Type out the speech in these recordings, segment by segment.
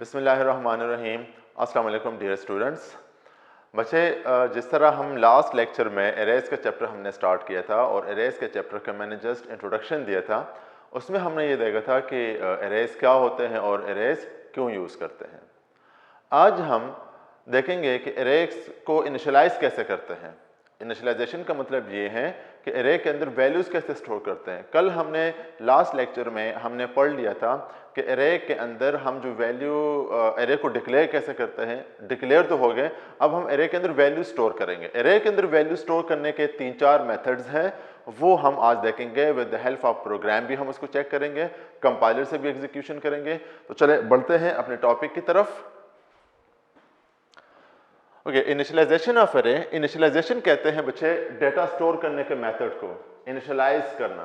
बिस्मिल्लाहिर्रहमानिर्रहीम। अस्सलाम वालेकुम डियर स्टूडेंट्स। बच्चे, जिस तरह हम लास्ट लेक्चर में एरेज का चैप्टर हमने स्टार्ट किया था और एरेज के चैप्टर का मैंने जस्ट इंट्रोडक्शन दिया था, उसमें हमने ये देखा था कि एरेज क्या होते हैं और एरेज क्यों यूज़ करते हैं। आज हम देखेंगे कि एरेज को इनिशियलाइज कैसे करते हैं। इनिशियलाइजेशन का मतलब ये है कि एरे के अंदर वैल्यूज़ कैसे स्टोर करते हैं। कल हमने लास्ट लेक्चर में हमने पढ़ लिया था कि एरे के अंदर हम जो वैल्यू एरे को डिक्लेयर कैसे करते हैं। डिक्लेयर तो हो गए, अब हम एरे के अंदर वैल्यू स्टोर करेंगे। एरे के अंदर वैल्यू स्टोर करने के 3-4 मेथड्स हैं, वो हम आज देखेंगे। With the help of program भी हम उसको चेक करेंगे, कंपाइलर से भी एग्जीक्यूशन करेंगे। तो चले बढ़ते हैं अपने टॉपिक की तरफ। Okay, initialization of array. Initialization कहते हैं बच्चे डेटा स्टोर करने के मेथड को इनिशियलाइज करना।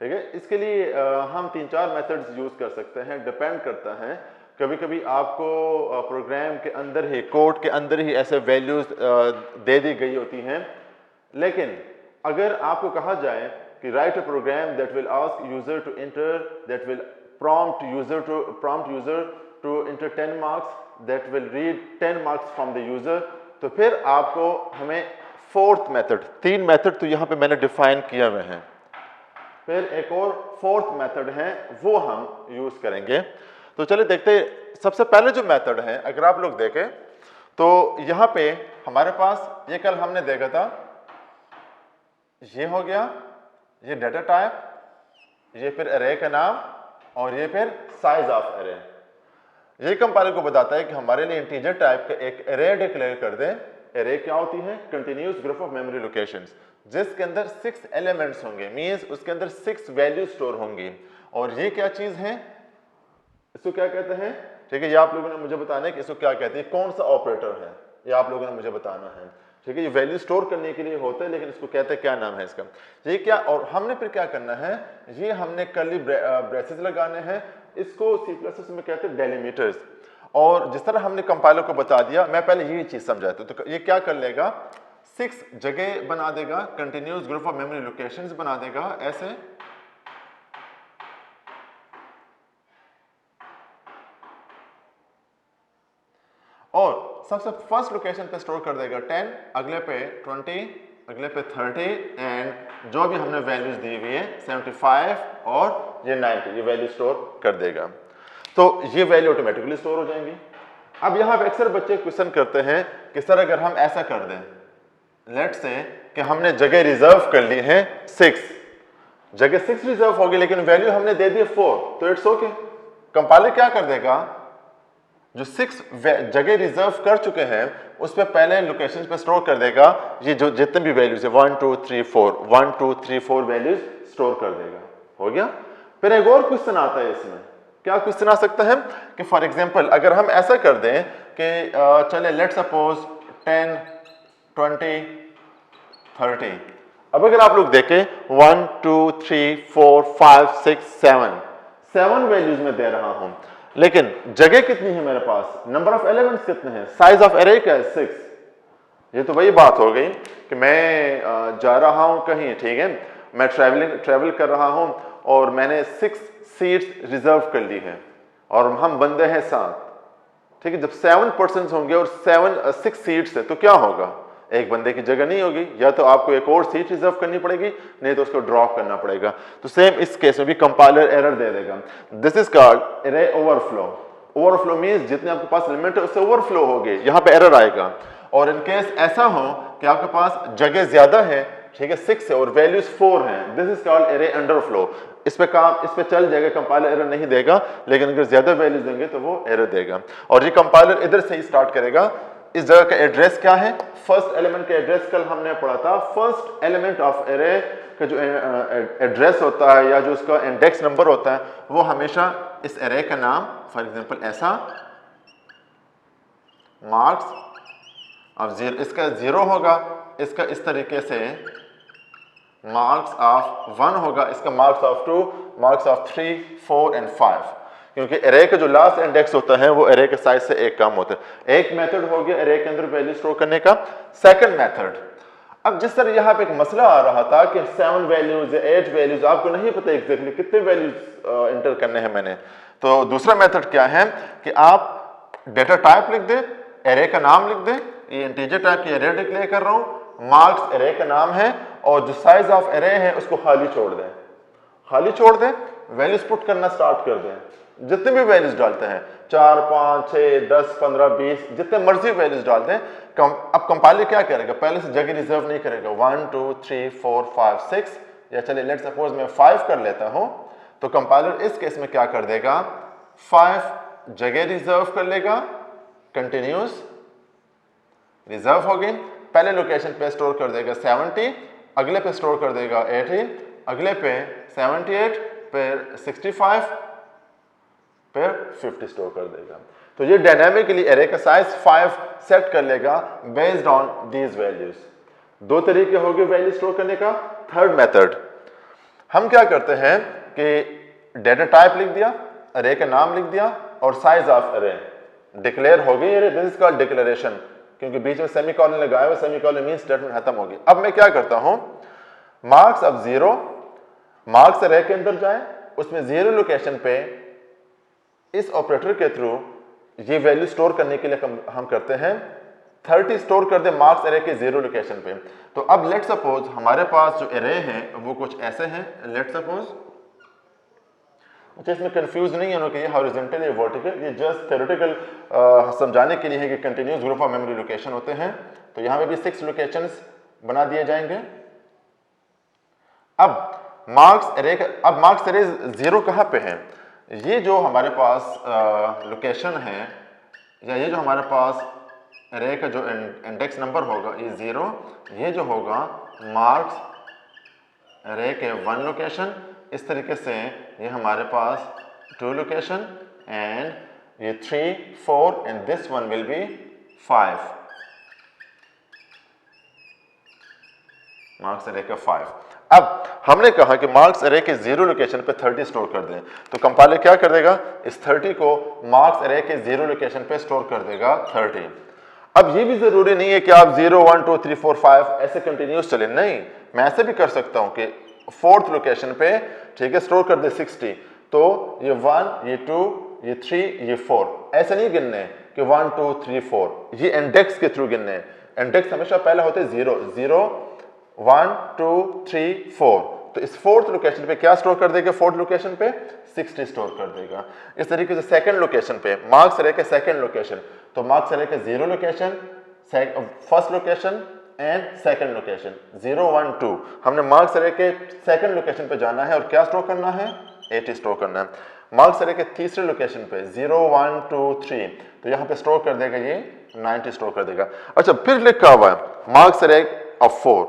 ठीक है, इसके लिए हम 3-4 मेथड्स यूज कर सकते हैं। डिपेंड करता है, कभी कभी आपको प्रोग्राम के अंदर ही, कोड के अंदर ही ऐसे वैल्यूज दे दी गई होती हैं। लेकिन अगर आपको कहा जाए कि write a program that will ask user to enter, that will prompt user to enter 10 marks, that will read 10 marks from the user, तो फिर आपको हमें फोर्थ मेथड, 3 मेथड तो यहाँ पे मैंने डिफाइन किए हुए हैं, फिर एक और फोर्थ मेथड है वो हम यूज करेंगे। तो चलिए देखते हैं। सबसे पहले जो मेथड है, अगर आप लोग देखें तो यहाँ पे हमारे पास ये कल हमने देखा था, ये हो गया, ये डेटा टाइप, ये फिर एरे का नाम और ये फिर साइज ऑफ एरे। ये कंपाइलर को बताता है कि हमारे लिए इंटीजर टाइप का एक एरे डिक्लेयर कर दें। एरे क्या होती है? Continuous group of memory locations, जिसके अंदर 6 एलिमेंट्स होंगे, मींस उसके अंदर 6 वैल्यू स्टोर होंगी। और ये क्या चीज है, इसको क्या कहते हैं? ठीक है, ये आप लोगों ने मुझे बताना है कि इसको क्या कहते हैं, कौन सा ऑपरेटर है, ये आप लोगों ने मुझे बताना है। ठीक है, ये वैल्यू स्टोर करने के लिए होता है, लेकिन इसको कहते हैं, क्या नाम है इसका, ये क्या। और हमने फिर क्या करना है, ये हमने कर्ली ब्रेसेस लगाने हैं। इसको C++ में कहते हैं डेलिमीटर्स। और जिस तरह हमने कंपाइलर को बता दिया, मैं पहले यही चीज समझाता हूं। तो ये क्या कर लेगा, 6 जगह बना देगा, continuous group of memory locations बना देगा ऐसे। और सबसे फर्स्ट लोकेशन पे स्टोर कर देगा 10, अगले पे 20, अगले पे 30, एंड जो भी हमने वैल्यूज दी हुई है 75 और ये 90, ये वैल्यू स्टोर कर देगा। तो ये वैल्यू ऑटोमेटिकली स्टोर हो जाएंगी। अब यहाँ पे अक्सर बच्चे क्वेश्चन करते हैं कि सर अगर हम ऐसा कर दें, लेट्स से कि हमने जगह रिजर्व कर ली है 6, जगह 6 रिजर्व होगी, लेकिन वैल्यू हमने दे दी 4, तो इट्स ओके। कंपाइलर क्या कर देगा, जो 6 जगह रिजर्व कर चुके हैं उस पर पहले लोकेशन पे स्टोर कर देगा, ये जो जितने भी वैल्यूज है 1 2 3 4 1 2 3 4 वैल्यूज स्टोर कर देगा। हो गया। फिर एक और क्वेश्चन आता है इसमें, क्या क्वेश्चन आ सकता है कि फॉर एग्जांपल अगर हम ऐसा कर दें कि चले लेट्स सपोज 10 20 30। अब अगर आप लोग देखें 1 2 3 4 5 6 7 वैल्यूज में दे रहा हूं, लेकिन जगह कितनी है मेरे पास, नंबर ऑफ एलिमेंट्स कितने हैं, साइज ऑफ एरे क्या है 6। ये तो वही बात हो गई कि मैं जा रहा हूं कहीं, ठीक है, मैं ट्रैवल कर रहा हूं और मैंने 6 सीट्स रिजर्व कर ली है और हम बंदे हैं 7। ठीक है, जब 7 पर्सन्स होंगे और 6 सीट्स है तो क्या होगा, एक बंदे की जगह नहीं होगी, या तो आपको एक और सीट रिजर्व करनी पड़ेगी, नहीं तो उसको ड्रॉप करना पड़ेगा। तो सेम इस केस में भी कंपाइलर एरर दे देगा। This is called array overflow. Overflow means जितने आपके पास एलिमेंट है उससे ओवरफ्लो हो गए, यहाँ पे एरर आएगा। और इन केस ऐसा हो कि आपके पास जगह ज्यादा है, ठीक है, 6 है और वैल्यूज 4 हैं, this is called array underflow. इस पे चल जाएगा, कंपाइलर एरर नहीं देगा, लेकिन अगर ज्यादा वैल्यूज देंगे तो वो एरर देगा। और ये कंपाइलर इधर से ही स्टार्ट करेगा। इस जगह का एड्रेस क्या है, फर्स्ट एलिमेंट का एड्रेस कल हमने पढ़ा था। फर्स्ट एलिमेंट ऑफ एरे का जो एड्रेस होता है या जो उसका इंडेक्स नंबर होता है, वो हमेशा इस एरे का नाम, फॉर एग्जांपल ऐसा मार्क्स ऑफ 0, इसका 0 होगा, इसका इस तरीके से मार्क्स ऑफ 1 होगा, इसका marks of 2, marks of 3 4 and 5, क्योंकि एरे का जो लास्ट इंडेक्स होता है वो एरे के साइज से एक कम होता है। एक मेथड हो गया एरे के अंदर वैल्यू स्टोर करने का। सेकंड मेथड, अब जिस तरह यहाँ पे एक मसला आ रहा था कि 7 वैल्यूज 8 वैल्यूज, आपको नहीं पता एग्जैक्टली कितने वैल्यूज इंटर करने हैं मैंने, तो दूसरा मेथड क्या है कि आप डेटा टाइप लिख दे, एरे का नाम लिख दे, ये इंटीजर टाइप की एरे डिक्लेयर कर रहा हूं, मार्क्स एरे का नाम है और जो साइज ऑफ एरे है उसको खाली छोड़ दें, खाली छोड़ दें, वैल्यूज पुट करना स्टार्ट कर दें, जितने भी वैल्यूज डालते हैं 4 5 6 10 15 20 जितने मर्जी वैल्यूज डाल दें। अब कंपाइलर क्या करेगा, पहले से जगह रिजर्व नहीं करेगा 1 2 3 4 5 6 या चलिए लेट सपोज मैं 5 कर लेता हूं, तो कंपाइलर इस केस में क्या कर देगा, 5 जगह रिजर्व कर लेगा, कंटिन्यूस रिजर्व हो गई, पहले लोकेशन पे स्टोर कर देगा 70, अगले पे स्टोर कर देगा 80, अगले पे 78, फिर 65, फिर 50 स्टोर कर देगा। तो ये डायनामिकली एरे का साइज 5 सेट कर लेगा बेस्ड ऑन दीज वैल्यूज। दो तरीके हो गए वैल्यू स्टोर करने का। थर्ड मेथड, हम क्या करते हैं कि डेटा टाइप लिख दिया, एरे का नाम लिख दिया और साइज ऑफ एरे डिक्लेयर हो गई array, this is called declaration, क्योंकि बीच में सेमीकोलन लगाया हुआ, सेमीकोलन मीन स्टेटमेंट खत्म होगी। अब मैं क्या करता हूं, मार्क्स अब 0, मार्क्स एरे के अंदर जाए, उसमें 0 लोकेशन पे इस ऑपरेटर के थ्रू ये वैल्यू स्टोर करने के लिए हम करते हैं 30 स्टोर कर दे मार्क्स एरे के 0 लोकेशन पे। तो अब लेट सपोज हमारे पास जो एरे हैं वो कुछ ऐसे हैं, लेट सपोज, मुझे इसमें कंफ्यूज नहीं होना कि ये हॉरिजॉन्टल या वर्टिकल, ये जस्ट थ्योरेटिकल समझाने के लिए है कि continuous group of memory location होते हैं। तो यहाँ पे भी 6 लोकेशंस बना दिए जाएंगे। अब मार्क्स एरे 0 कहाँ पे है, ये जो हमारे पास लोकेशन है या ये जो हमारे पास एरे का जो इंडेक्स नंबर होगा ये 0, ये जो होगा मार्क्स एरे के 1 लोकेशन, इस तरीके से ये हमारे पास 2 लोकेशन एंड ये 3 4 and this one will B 5, marks array का 5। अब हमने कहा कि मार्क्स एरे के 0 लोकेशन पे 30 स्टोर कर दें, तो कंपाइलर क्या कर देगा, इस 30 को मार्क्स एरे के 0 लोकेशन पे स्टोर कर देगा 30। अब ये भी जरूरी नहीं है कि आप 0 1 2 3 4 5 ऐसे कंटिन्यूस चले, नहीं, मैं ऐसे भी कर सकता हूं कि 4th लोकेशन पे, ठीक है, स्टोर कर दे 60, तो ये 1 ये 2 ये 3 ये 4, ऐसे नहीं गिनने कि 1 2 3 4, ये इंडेक्स के थ्रू गिनने। इंडेक्स हमेशा पहले होते 0 0 1 2 3 4, तो इस 4th लोकेशन पे क्या स्टोर कर देगा, 4th लोकेशन पे 60 स्टोर कर देगा। इस तरीके से सेकंड लोकेशन पे मार्क्स एरे के सेकंड लोकेशन, तो मार्क्स एरे के 0 location, first location and second location 0 1 2, हमने मार्क्स एरे के सेकंड लोकेशन पे जाना है और क्या स्टोर करना है, 80 स्टोर करना है। मार्क्स एरे के तीसरे लोकेशन पे 0 1 2 3, तो यहाँ पे स्टोर कर देगा ये 90 स्टोर कर देगा। अच्छा, फिर लिखा हुआ है मार्क्स एरे ऑफ 4,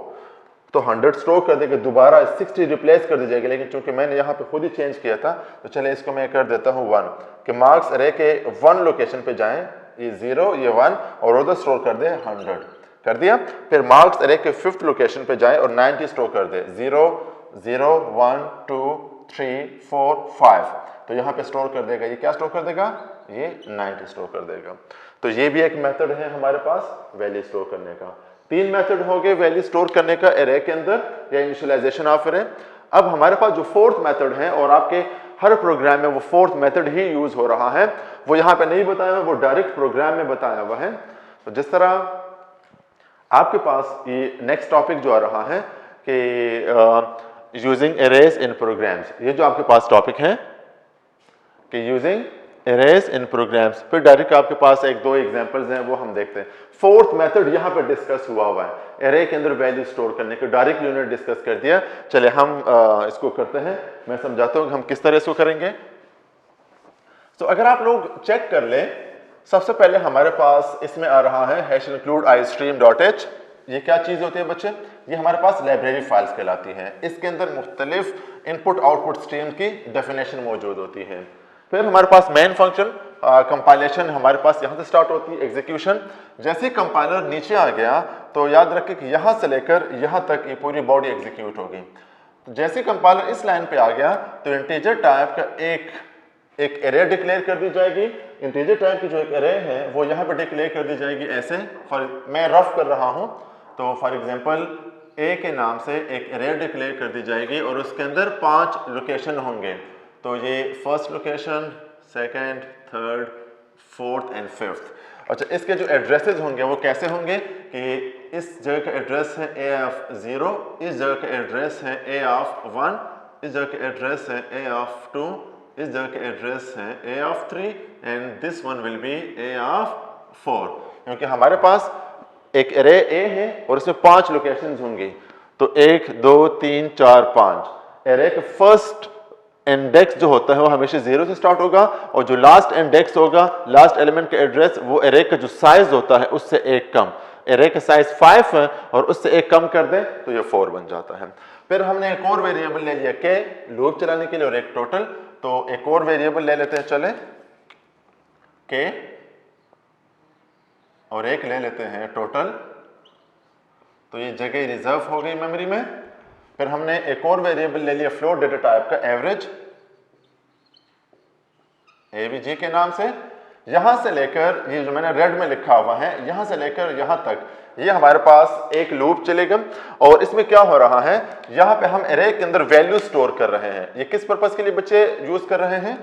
तो 100 स्टोर कर देगा, दोबारा 60 रिप्लेस कर दी जाएगी, लेकिन चूंकि मैंने यहाँ पे खुद ही चेंज किया था तो चले इसको मैं कर देता हूँ 1, कि मार्क्स एरे के 1 लोकेशन पे जाएं, ये 0 ये 1 और उधर स्टोर कर दे 100, कर दिया। फिर मार्क्स एरे के 5th लोकेशन पे जाएं और 90 स्टोर कर दे, 0 0 1 2 3 4 5, तो यहाँ पे स्टोर कर देगा, ये क्या स्टोर कर देगा, ये 90 स्टोर कर देगा। तो ये भी एक मेथड है हमारे पास वैल्यू स्टोर करने का। 3 मेथड हो गए वैल्यू स्टोर करने का एरे के अंदर या इनिशियलाइजेशन ऑफ एरे। अब हमारे पास जो 4th मेथड है और आपके हर प्रोग्राम में वो 4th मेथड ही यूज हो रहा है, वो यहाँ पे नहीं बताया हुआ, वो डायरेक्ट प्रोग्राम में बताया हुआ है। तो जिस तरह आपके पास ये नेक्स्ट टॉपिक जो आ रहा है कि यूजिंग एरेज इन प्रोग्राम्स, ये जो आपके पास टॉपिक है कि यूजिंग एरेज इन प्रोग्राम्स, फिर डायरेक्ट आपके पास 1-2 एग्जांपल्स हैं वो हम देखते हैं। 4th मेथड यहाँ पे डिस्कस हुआ हुआ है, एरे के अंदर वैल्यू स्टोर करने को डायरेक्ट यूनिट डिस्कस कर दिया। चले हम इसको करते हैं, मैं समझाता हूँ कि हम किस तरह इसको करेंगे। तो अगर आप लोग चेक कर लें, सबसे पहले हमारे पास इसमें आ रहा है हैश इंक्लूड istream.h। ये क्या चीज होती है बच्चे, ये हमारे पास लाइब्रेरी फाइल्स कहलाती हैं। इसके अंदर मुख्तलिफ इनपुट आउटपुट स्ट्रीम की डेफिनेशन मौजूद होती है। फिर हमारे पास मेन फंक्शन कंपाइलेशन हमारे पास यहाँ से स्टार्ट होती है, एग्जीक्यूशन। जैसे ही कंपाइलर नीचे आ गया तो याद रखें कि यहाँ से लेकर यहाँ तक ये पूरी बॉडी एग्जीक्यूट होगी। तो जैसे ही कंपाइलर इस लाइन पे आ गया तो इंटीजर टाइप का एक एरे डिक्लेयर कर दी जाएगी। इंटीजर टाइप की जो एक एरे है वो यहाँ पे डिक्लेयर कर दी जाएगी ऐसे, मैं रफ कर रहा हूँ, तो फॉर एग्जांपल ए के नाम से एक एरे डिक्लेयर कर दी जाएगी और उसके अंदर 5 लोकेशन होंगे। तो ये first location, second, third, 4th and 5th। अच्छा, इसके जो एड्रेसेस होंगे वो कैसे होंगे कि इस जगह का एड्रेस है ए ऑफ 0, इस जगह का एड्रेस है ए ऑफ 1, इस जगह का एड्रेस है ए ऑफ 2, इस जगह का एड्रेस है A of 3 and this one will be A of 4। क्योंकि हमारे पास एक एरे ए है और इसमें 5 लोकेशंस होंगी, तो 1 2 3 4 5। एरे का फर्स्ट इंडेक्स जो होता है वो हमेशा 0 से स्टार्ट होगा और जो लास्ट इंडेक्स होगा, लास्ट एलिमेंट का एड्रेस, वो एरे का जो साइज होता है उससे एक कम। एरे का साइज 5 है और उससे एक कम कर दें तो ये 4 बन जाता है। फिर हमने एक और वेरिएबल ले लिया के लूप चलाने के लिए और एक टोटल, तो एक और वेरिएबल ले लेते हैं, चले के और एक ले लेते हैं टोटल, तो ये जगह रिजर्व हो गई मेमोरी में। फिर हमने एक और वेरिएबल ले लिया फ्लोट डेटा टाइप का एवरेज, एवीजी के नाम से। यहां से लेकर ये जो मैंने रेड में लिखा हुआ है, यहां से लेकर यहां तक ये हमारे पास एक लूप चलेगा और इसमें क्या हो रहा है, यहां पे हम एरे के अंदर वैल्यू स्टोर कर रहे हैं। ये किस पर्पस के लिए बच्चे यूज कर रहे हैं?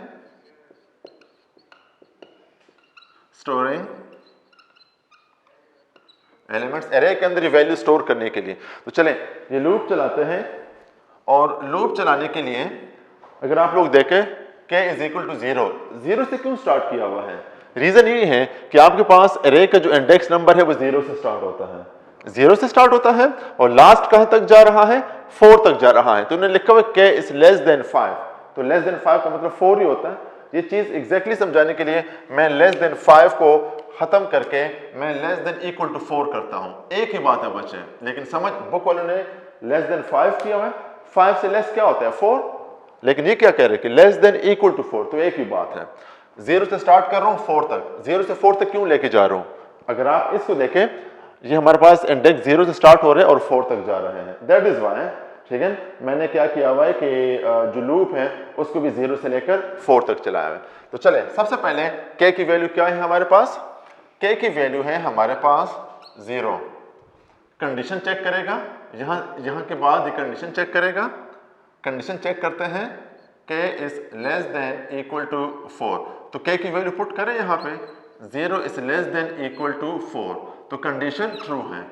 स्टोरिंग एलिमेंट्स, एरे के अंदर ये वैल्यू स्टोर करने के लिए। तो चलें ये लूप चलाते हैं और लूप चलाने के लिए अगर आप लोग देखें k इज इक्वल टू 0, 0 से क्यों स्टार्ट किया हुआ है? रीजन ये है कि आपके पास एरे का जो इंडेक्स नंबर है वो 0 से स्टार्ट होता है, 0 से स्टार्ट होता है और लास्ट कहां तक जा रहा है? 4 तक जा रहा है। तो उन्होंने लिखा हुआ k इज लेस देन 5, तो लेस देन 5 का मतलब 4 ही होता है। ये चीज एग्जैक्टली समझाने के लिए मैं लेस देन 5 को खत्म करके मैं लेस देन इक्वल टू 4 करता हूं। एक ही बात है बच्चे, लेकिन समझ बुक वालों ने लेस देन 5 किया हुआ है, 5 से लेस क्या होता है? 4, लेकिन ये क्या कह रहे हैं कि लेस देन इक्वल टू 4, तो एक ही बात है। 0 से स्टार्ट कर रहा हूं 4 तक, 0 से 4 तक क्यों लेके जा रहा हूं? अगर आप इसको देखें, ये हमारे पास इंडेक्स 0 से स्टार्ट हो रहे हैं और 4 तक जा रहे हैं, दैट इज वाई, ठीक है, मैंने क्या किया हुआ है कि जो लूप है उसको भी 0 से लेकर 4 तक चलाया हुआ है। तो चले सबसे पहले k की वैल्यू क्या है हमारे पास? k की वैल्यू है हमारे पास 0। कंडीशन चेक करेगा, यहां के बाद ये कंडीशन चेक करेगा। कंडीशन चेक करते हैं k is less than equal to 4, तो k की वैल्यू पुट करें यहां पे, 0 is less than equal to 4, तो कंडीशन ट्रू है।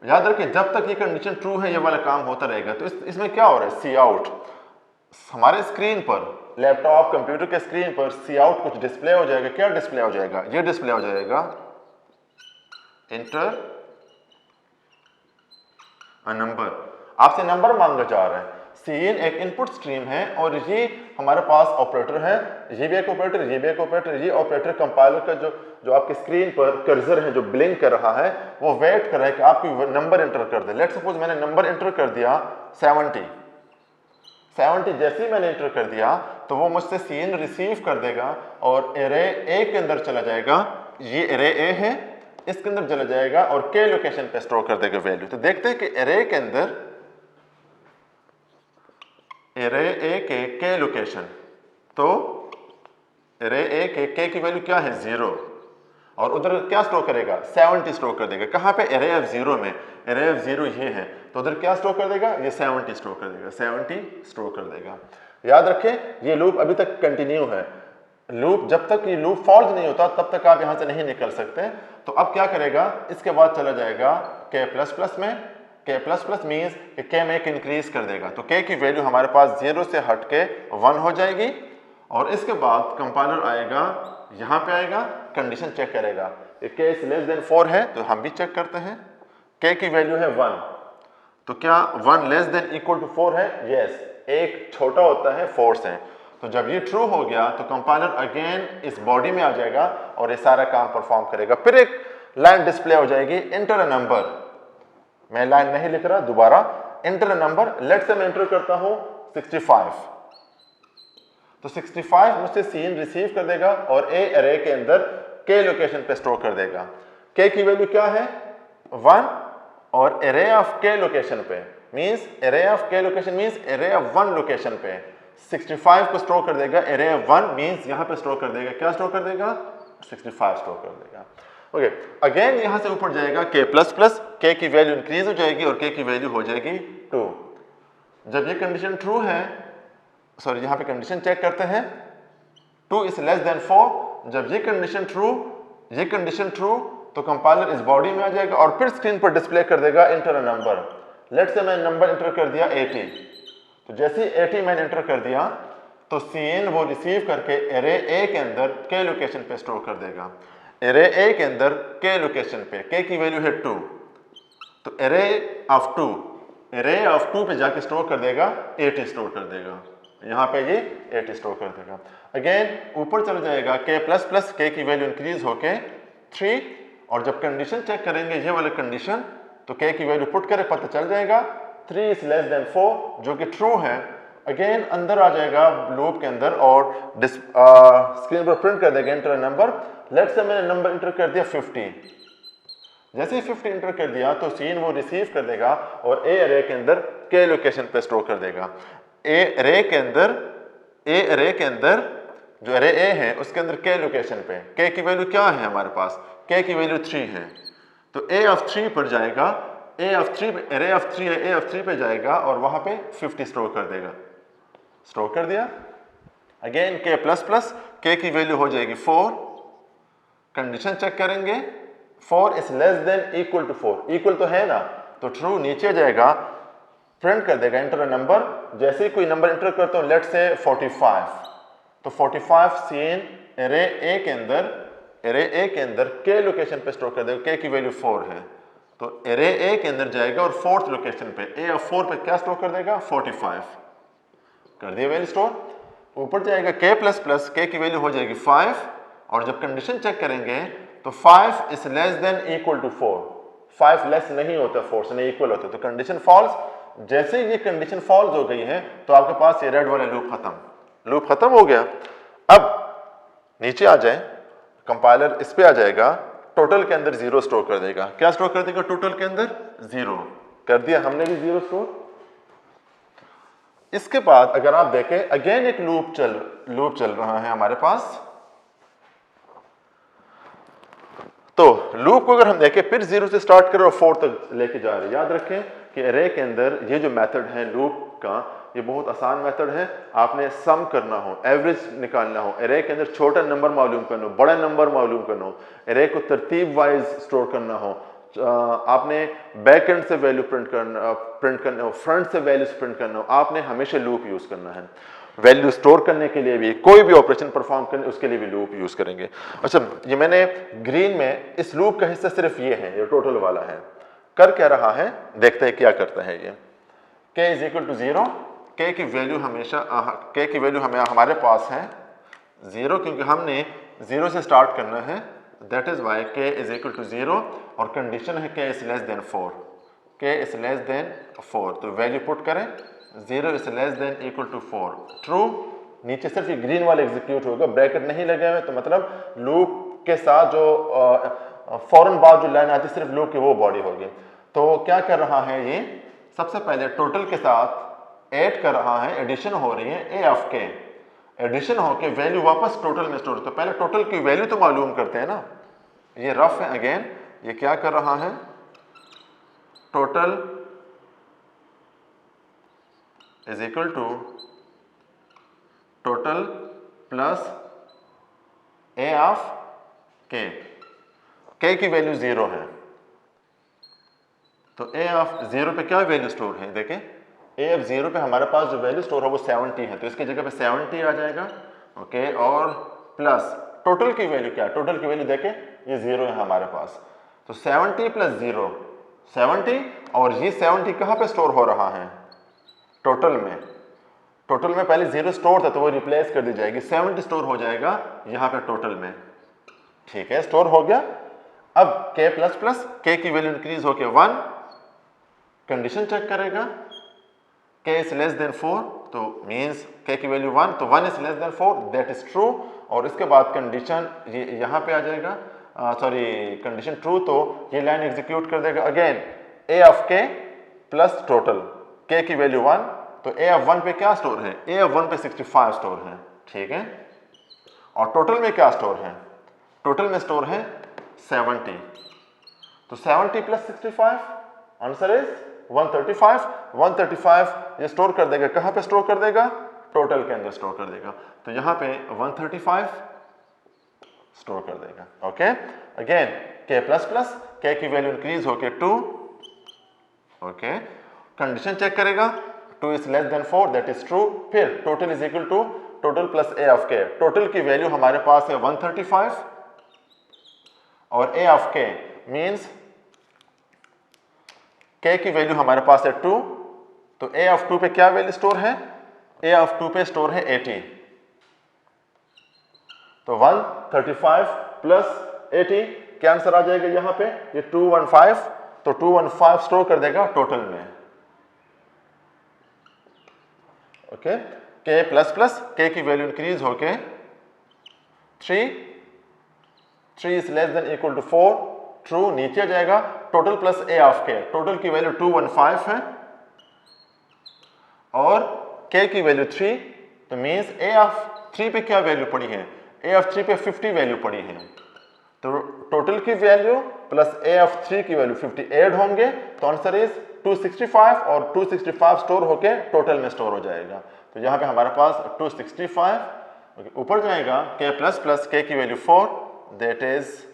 याद रखें जब तक ये कंडीशन ट्रू है ये वाला काम होता रहेगा। तो इसमें क्या हो रहा है? सी आउट, हमारे स्क्रीन पर, लैपटॉप कंप्यूटर के स्क्रीन पर सी आउट कुछ डिस्प्ले हो जाएगा। क्या डिस्प्ले हो जाएगा? ये डिस्प्ले हो जाएगा इंटर अ नंबर, आपसे नंबर मांगा जा रहा है। सीन एक इनपुट स्ट्रीम है और ये हमारे पास ऑपरेटर है, ये भी एक ऑपरेटर, ये भी एक ऑपरेटर। ये ऑपरेटर कंपाइलर का जो आपकी स्क्रीन पर कर्सर है जो ब्लिंक कर रहा है, वो वेट कर रहा है कि आप कोई नंबर एंटर कर दे। लेट्स सपोज मैंने नंबर एंटर कर दिया 70, जैसे ही मैंने एंटर कर दिया तो वो मुझसे सीन रिसीव कर देगा और एरे ए के अंदर चला जाएगा। ये एरे ए है, इसके अंदर चला जाएगा और के लोकेशन पे स्टोर कर देगा वैल्यू। तो देखते हैं कि एरे के अंदर, एरे ए के लोकेशन, तो एरे ए के की वैल्यू क्या है? 0, और उधर क्या स्टोर करेगा? 70 स्टोर कर देगा। कहां पे? एरे ऑफ 0 में। एरे ऑफ 0 ये है, तो उधर क्या स्टोर कर देगा? ये 70 स्टोर कर देगा, 70 स्टोर कर देगा। याद रखें ये लूप अभी तक कंटिन्यू है। लूप जब तक ये लूप फॉल्स नहीं होता तब तक आप यहां से नहीं निकल सकते। तो अब क्या करेगा? इसके बाद चला जाएगा k प्लस प्लस में। k plus plus means k में एक इंक्रीज कर देगा, तो k की वैल्यू हमारे पास 0 से हट के 1 हो जाएगी। और इसके बाद कंपाइलर आएगा, यहां पे आएगा, कंडीशन चेक करेगा कि k इज लेस देन 4 है, तो हम भी चेक करते हैं। k की वैल्यू है 1, तो क्या 1 लेस देन इक्वल टू 4 है? यस, एक छोटा होता है 4 से। तो जब ये ट्रू हो गया तो कंपाइलर अगेन इस बॉडी में आ जाएगा और ये सारा काम परफॉर्म करेगा। फिर एक लाइन डिस्प्ले हो जाएगी, इंटर अ नंबर। मैं लाइन नहीं लिख रहा, दोबारा inter a number. Let's say मैं इंटर करता हूं 65, तो 65 मुझसे सीन रिसीव कर देगा और ए एरे के अंदर के लोकेशन पे स्टोर कर देगा। के की वैल्यू क्या है? 1, और एरे ऑफ के लोकेशन पे मींस एरे ऑफ के location means array of 1 location पे 65 को स्टोर कर देगा। एरे ऑफ 1 मींस यहां पे स्टोर कर देगा। क्या स्टोर कर देगा? 65 स्टोर कर देगा। ओके, अगेन यहां से ऊपर जाएगा k प्लस प्लस, k की वैल्यू इंक्रीज हो जाएगी और k की वैल्यू हो जाएगी 2। जब ये कंडीशन ट्रू है, सॉरी यहां पे कंडीशन चेक करते हैं, 2 इज लेस देन 4, जब ये कंडीशन ट्रू तो कंपाइलर इस बॉडी में आ जाएगा और फिर स्क्रीन पर डिस्प्ले कर देगा inter a number. Let's say मैंने नंबर इंटर कर दिया 80, तो जैसे ही 80 मैंने इंटर कर दिया तो Cin वो रिसीव करके एरे ए के अंदर के लोकेशन पे स्टोर कर देगा। एरे ए के अंदर के लोकेशन पे के की वैल्यू है 2, तो एरे ऑफ 2 पे जाके स्टोर कर देगा 80 स्टोर कर देगा, यहाँ पे ये 80 स्टोर कर देगा। अगेन ऊपर चला जाएगा के प्लस प्लस के की वैल्यू इंक्रीज होके 3, और जब कंडीशन चेक करेंगे ये वाली कंडीशन तो के की वैल्यू पुट करें पता चल जाएगा 3 इज लेस देन 4 जो कि ट्रू है। अगेन अंदर आ जाएगा लूप के अंदर और स्क्रीन पर प्रिंट कर देगा इंटर नंबर। लेट्स से मैंने नंबर इंटर कर दिया 50, जैसे ही 50 इंटर कर दिया तो सीन वो रिसीव कर देगा और ए अरे के अंदर के लोकेशन पे स्टोर कर देगा। ए अरे के अंदर जो अरे ए है उसके अंदर के लोकेशन पे के की वैल्यू क्या है हमारे पास, के की वैल्यू 3 है, तो ए ऑफ 3 पर जाएगा, ए ऑफ 3 अरे ऑफ 3 है, ए ऑफ 3 पे जाएगा और वहां पे 50 स्टोर कर देगा। स्टोर कर दिया। अगेन के प्लस प्लस के की वैल्यू हो जाएगी 4, कंडीशन चेक करेंगे 4 is less than equal to 4, equal तो है ना, तो ट्रू नीचे जाएगा प्रिंट कर देगा इंटर नंबर। जैसे ही कोई नंबर इंटर करता हूं लेट्स से 45, तो 45 सीन एरे ए के अंदर के लोकेशन पे स्टोर कर देगा, के की वैल्यू 4 है, तो एरे ए के अंदर जाएगा और फोर्थ लोकेशन पे ए ऑफ 4 पे क्या स्टोर कर देगा 45, कर दिया वैल्यू स्टोर। ऊपर जाएगा के प्लस प्लस के की वैल्यू हो जाएगी 5, और जब कंडीशन चेक करेंगे तो 5 is less than equal to 4, 5 less नहीं होता 4 से, नहीं इक्वल होता, तो कंडीशन फॉल्स। जैसे ये कंडीशन फॉल्स हो गई है तो आपके पास ये रेड वाला लूप खत्म हो गया। अब नीचे आ जाए, कंपाइलर इस पे आ जाएगा, टोटल के अंदर 0 स्टोर कर देगा। क्या स्टोर कर देगा टोटल के अंदर 0, कर दिया हमने भी 0 स्टोर। इसके बाद अगर आप देखें अगेन एक लूप चल रहा है हमारे पास, तो लूप को अगर हम देखें फिर 0 से स्टार्ट करें और 4 तक लेके जा रहे हैं। याद रखें कि अरे के अंदर ये जो मेथड है लूप का, ये बहुत आसान मेथड है। आपने सम करना हो, एवरेज निकालना हो, अरे के अंदर छोटा नंबर मालूम करना हो, बड़ा नंबर मालूम करना हो, अरे को तरतीब वाइज स्टोर करना हो, आपने बैक एंड से वैल्यू प्रिंट करना हो, फ्रंट से वैल्यूज प्रिंट करना हो, आपने हमेशा लूप यूज करना है। वैल्यू स्टोर करने के लिए भी, कोई भी ऑपरेशन परफॉर्म करने उसके लिए भी लूप यूज करेंगे। अच्छा, ये मैंने ग्रीन में इस लूप का हिस्सा सिर्फ ये है, ये टोटल वाला है। कर क्या रहा है देखते हैं क्या करता है ये। k is equal to 0, k की वैल्यू हमें हमारे पास है 0 क्योंकि हमने 0 से स्टार्ट करना है, that is why k is equal to 0, और कंडीशन है k is less than 4, k is less than 4, तो वैल्यू पुट करें 0 is less than equal to 4, true. नीचे सिर्फ ये ग्रीन वाला एग्जीक्यूट होगा, ब्रैकेट नहीं लगे हुए, तो मतलब लूप के साथ जो फौरन बाद जो लाइन आती है सिर्फ लूप की वो बॉडी होगी। तो क्या कर रहा है ये, सबसे पहले टोटल के साथ ऐड कर रहा है, एडिशन हो रही है ए ऑफ के, एडिशन होके वैल्यू वापस टोटल में स्टोर, तो पहले टोटल की वैल्यू तो मालूम करते हैं ना। ये रफ है, अगेन ये क्या कर रहा है, total is equal to total plus a of k की वैल्यू 0 है, तो ए ऑफ 0 पे क्या वैल्यू स्टोर है, देखें ए ऑफ 0 पे हमारे पास जो वैल्यू स्टोर है वो 70 है, तो इसकी जगह पे 70 आ जाएगा, ओके। और प्लस टोटल की वैल्यू क्या, टोटल की वैल्यू देखें ये 0 है हमारे पास, तो 70 प्लस 0 70, और ये 70 कहाँ पे स्टोर हो रहा है, टोटल में। टोटल में पहले 0 स्टोर था तो वो रिप्लेस कर दी जाएगी, 70 स्टोर हो जाएगा यहाँ पे टोटल में, ठीक है, स्टोर हो गया। अब k प्लस प्लस k की वैल्यू इंक्रीज होके 1, कंडीशन चेक करेगा k इज लेस देन 4, तो मींस k की वैल्यू 1, तो 1 is less than 4, that is true. और इसके बाद कंडीशन ये यहाँ पे आ जाएगा, सॉरी कंडीशन ट्रू, तो ये लाइन एग्जीक्यूट कर देगा। Again a of k plus total, k की वैल्यू 1, तो a ऑफ 1 पे क्या स्टोर है, a ऑफ 1 पे 65 स्टोर है, ठीक है। और टोटल में क्या स्टोर है, टोटल में स्टोर है 70, तो 70 प्लस 65 आंसर इज 135, 135 ये स्टोर कर देगा, कहां पे स्टोर कर देगा, टोटल के अंदर स्टोर कर देगा। तो यहां पे 135 स्टोर कर देगा। Okay, again k plus plus, k की वैल्यू इंक्रीज होके 2। ओके, कंडीशन चेक करेगा, 2 is less than 4, that is true. फिर total is equal to total plus a of k। Total की वैल्यू हमारे पास है 135 और a of k means k की वैल्यू हमारे पास है 2, तो a ऑफ 2 पे क्या वैल्यू स्टोर है? a ऑफ 2 पे स्टोर है 80। तो 135 प्लस 80 क्या आंसर आ जाएगा यहाँ पे? ये 215, तो 215 स्टोर कर देगा टोटल में। Okay, k plus plus, k की वैल्यू इंक्रीज होके 3 is less than equal to 4, true. नीचे आ जाएगा total plus a of k। Total की वैल्यू 215 है और k की वैल्यू 3, तो मीन्स a ऑफ 3 पे क्या वैल्यू पड़ी है? a ऑफ 3 पे 50 वैल्यू पड़ी है। तो टोटल की वैल्यू प्लस a ऑफ 3 की वैल्यू 50 ऐड होंगे, तो आंसर इज 265 और 265 स्टोर होके टोटल में स्टोर हो जाएगा। तो यहाँ पे हमारे पास 265 ऊपर जाएगा, k प्लस प्लस, k की वैल्यू 4, दैट इज,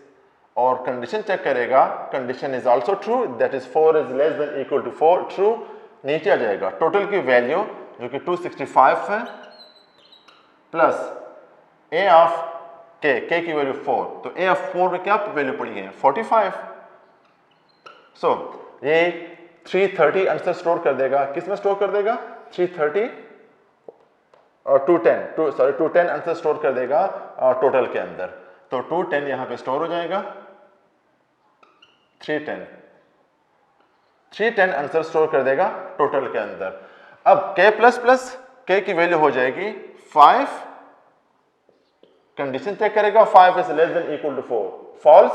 और कंडीशन चेक करेगा, condition is also true, that is 4 is less than equal to 4, true. नीचे आ जाएगा टोटल की वैल्यू जो कि 265 है प्लस a ऑफ k की वैल्यू 4, तो a ऑफ 4 में क्या वैल्यू पड़ी है? 45। सो ये 330 आंसर स्टोर कर देगा। किस में स्टोर कर देगा? 330 और 210 आंसर स्टोर कर देगा टोटल के अंदर। तो 210 यहां पे स्टोर हो जाएगा, 310 आंसर स्टोर कर देगा टोटल के अंदर। अब k प्लस प्लस, k की वैल्यू हो जाएगी 5, कंडीशन चेक करेगा, 5 is less than equal to 4, false.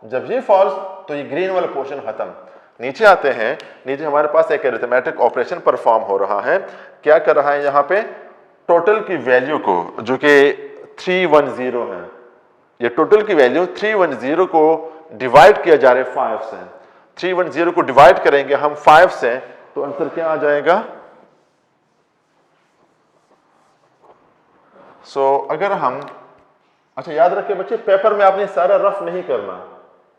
जब ये फॉल्स तो ये ग्रीन वाला पोर्शन खत्म। नीचे आते हैं, नीचे हमारे पास एक अरिथमेटिक ऑपरेशन परफॉर्म हो रहा है। क्या कर रहा है यहाँ पे? टोटल की वैल्यू को, जो कि 310 है, ये टोटल की वैल्यू 310 को डिवाइड किया जा रहा है 5 से। 310 को डिवाइड करेंगे हम 5 से, तो आंसर क्या आ जाएगा? अगर हम, अच्छा याद रखिए बच्चे, पेपर में आपने सारा रफ नहीं करना,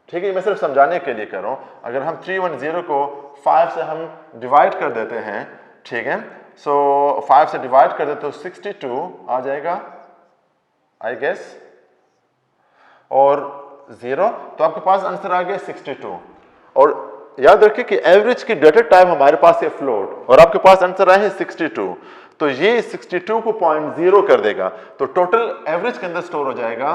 ठीक है? मैं सिर्फ समझाने के लिए कर रहा हूं। अगर हम 310 को 5 से हम डिवाइड कर देते हैं, ठीक है? 5 से डिवाइड कर देते तो 62 आ जाएगा आई गेस, और 0, तो आपके पास आंसर आ गया 62। और याद रखिए कि एवरेज की डेटा टाइप हमारे पास है फ्लोट, और आपके पास आंसर आए हैं 62, तो ये 62 को 0.0 कर देगा, तो टोटल एवरेज के अंदर स्टोर हो जाएगा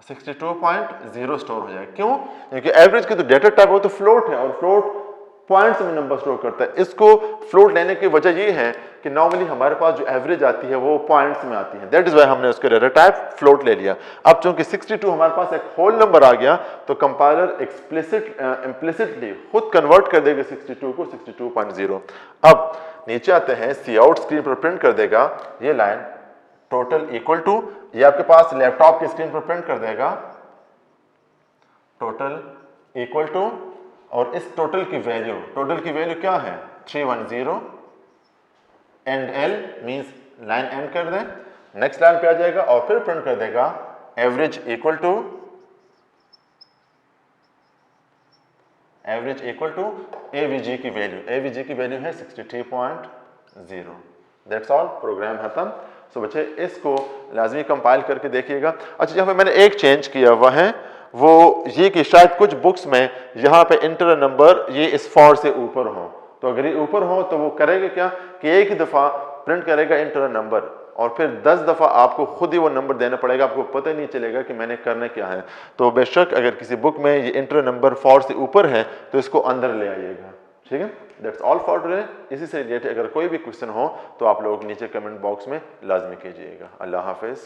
62.0 स्टोर हो जाएगा। क्यों? क्योंकि एवरेज की तो डेटा टाइप वो तो फ्लोट है, और फ्लोट पॉइंट्स में नंबर स्टोर करता है। इसको फ्लोट लेने की वजह ये है कि नॉर्मली हमारे पास जो एवरेज आती है वो पॉइंट्स में आती है, दैट इज वाई हमने उसके डेटा टाइप फ्लोट ले लिया। अब चूंकि 62 हमारे पास एक होल नंबर आ गया, तो कंपाइलर इम्प्लिसिटली खुद कन्वर्ट कर देगा 62 को 62.0। अब नीचे आते हैं, सी आउट स्क्रीन पर प्रिंट कर देगा ये लाइन, टोटल इक्वल टू, ये आपके पास लैपटॉप की स्क्रीन पर प्रिंट कर देगा, टोटल इक्वल टू, और इस टोटल की वैल्यू क्या है? 310, and L means line and कर दें, नेक्स्ट लाइन पे आ जाएगा और फिर प्रिंट कर देगा एवरेज इक्वल टू एवीजी की वैल्यू है 63.0। दैट्स ऑल, प्रोग्राम खत्म। सो बच्चे इसको लाजमी कंपाइल करके देखिएगा। अच्छा, यहाँ पे मैंने एक चेंज किया हुआ है, वो ये कि शायद कुछ बुक्स में यहाँ पे इंटर नंबर ये इस फॉर से ऊपर हो, तो अगर ये ऊपर हो तो वो करेगा क्या कि एक ही दफ़ा प्रिंट करेगा इंटर नंबर, और फिर 10 दफ़ा आपको खुद ही वो नंबर देना पड़ेगा, आपको पता ही नहीं चलेगा कि मैंने करना क्या है। तो बेशक अगर किसी बुक में ये इंटर नंबर फॉर से ऊपर है तो इसको अंदर ले आइएगा, ठीक है? That's all for today. इसी से रिलेटेड अगर कोई भी क्वेश्चन हो तो आप लोग नीचे कमेंट बॉक्स में लाजमी कीजिएगा। अल्लाह हाफिज़।